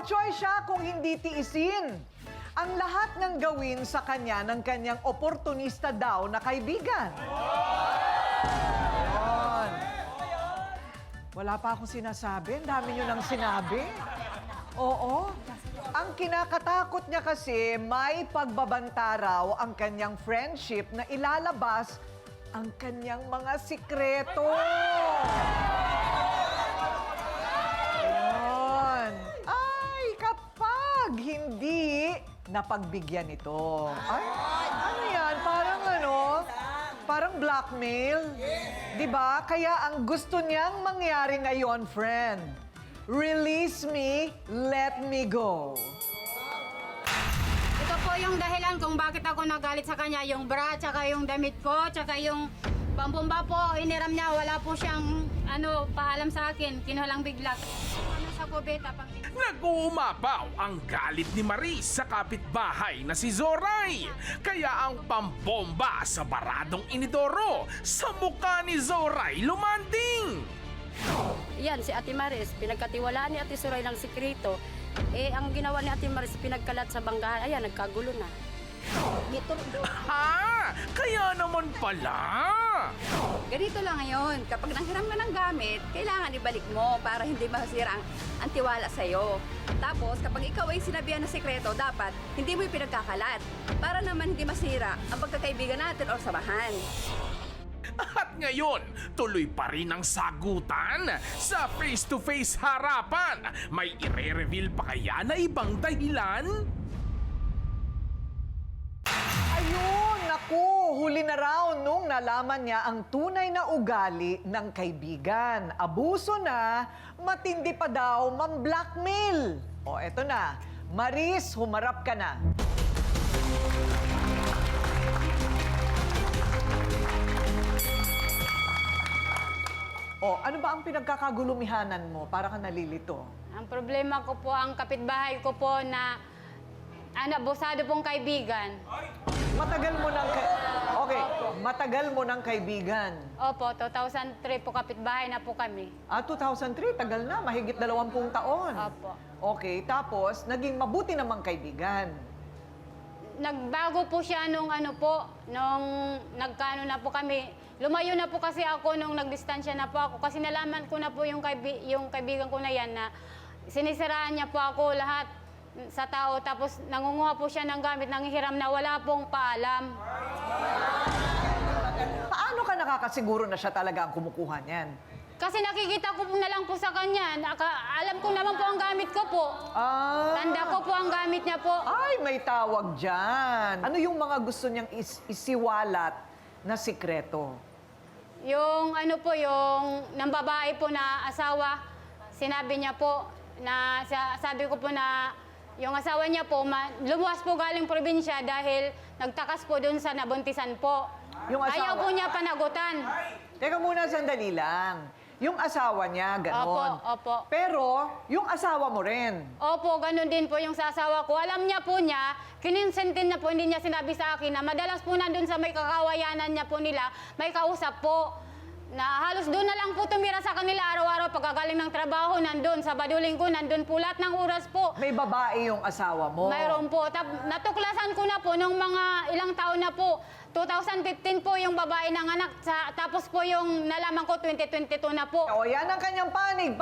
choice siya kung hindi tiisin ang lahat ng gawin sa kanya ng kanyang oportunista daw na kaibigan. Ayun. Wala pa akong sinasabi. Ang dami nyo nang sinabi. Oo. Ang kinakatakot niya kasi may pagbabanta raw ang kanyang friendship na ilalabas ang kanyang mga sikreto. Ayun. Ay, kapag hindi napagbigyan ito. Ay, ano yan? Parang blackmail. Diba? Kaya ang gusto niyang mangyari ngayon, friend, release me, let me go. Ito po yung dahilan kung bakit ako nagalit sa kanya. Yung bra, tsaka yung damit ko, tsaka yung pambomba po, iniram niya. Wala po siyang paalam sa akin. Kinuha lang bigla. Sa kubeta, pang... Nag-uumapaw ang galit ni Maris sa kapitbahay na si Zoray. Kaya ang pambomba sa baradong inidoro sa mukha ni Zoray lumanding. Yan, si Ate Maris, pinagkatiwalaan ni Ate Zoray ng sikreto. Ang ginawa ni Ate Maris, pinagkalat sa banggahan. Ayan, nagkagulo na. Ha? Kaya naman pala. Ganito lang ngayon, kapag nanghiram ka ng gamit, kailangan ibalik mo para hindi masira ang tiwala sa'yo. Tapos, kapag ikaw ay sinabihan ng sekreto, dapat hindi mo pinagkakalat para naman hindi masira ang pagkakaibigan natin o samahan. At ngayon, tuloy pa rin ang sagutan sa face-to-face harapan. May ire-reveal pa kaya na ibang dahilan? Ayun, naku, huli na raw nung nalaman niya ang tunay na ugali ng kaibigan. Abuso na, matindi pa daw, mam-blackmail. O, eto na. Maris, humarap ka na. O, ano ba ang pinagkakagulumihanan mo? Para ka nalilito. Ang problema ko po, ang kapitbahay ko po na abusado pong kaibigan. Matagal mo ng Okay, matagal mo ng kaibigan. Opo, 2003 po kapitbahay na po kami. 2003, tagal na, mahigit 20 taon. Opo. Okay, tapos naging mabuti namang kaibigan. Nagbago po siya nung nung nagkano na po kami. Lumayo na po kasi ako nung nagdistansya na po ako kasi nalaman ko na po yung kaibigan ko na yan na sinisiraan niya po ako lahat sa tao tapos nangunguha po siya ng gamit, nanghihiram na wala pong paalam. Paano ka nakakasiguro na siya talaga ang kumukuha niyan? Kasi nakikita ko po na lang po sa kanya. Alam ko naman po ang gamit ko po. Tanda ko po ang gamit niya po. Ay, may tawag dyan. Ano yung mga gusto niyang isiwalat na sikreto? Yung yung ng babae po na asawa, sinabi niya po na sabi ko po na yung asawa niya po, lumuwas po galing probinsya dahil nagtakas po doon sa nabuntisan po. Yung asawa? Ayaw po niya panagutan. Teka muna, sandali lang. Yung asawa niya, ganon. Opo. Pero, yung asawa mo rin. Opo, ganun din po yung sa asawa ko. Alam niya po niya, kininsentin na po, hindi niya sinabi sa akin na madalas po nandun sa may kakawayanan niya po nila, may kausap po. Na halos doon na lang po tumira sa kanila araw-araw pagkagaling ng trabaho, nandun sa Badulinggo, nandun po lahat ng oras po. May babae yung asawa mo. Mayroon po. Natuklasan ko na po nung mga ilang taon na po. 2015 po yung babae ng anak. Tapos po yung nalaman ko 2022 na po. O, yan ang kanyang panig.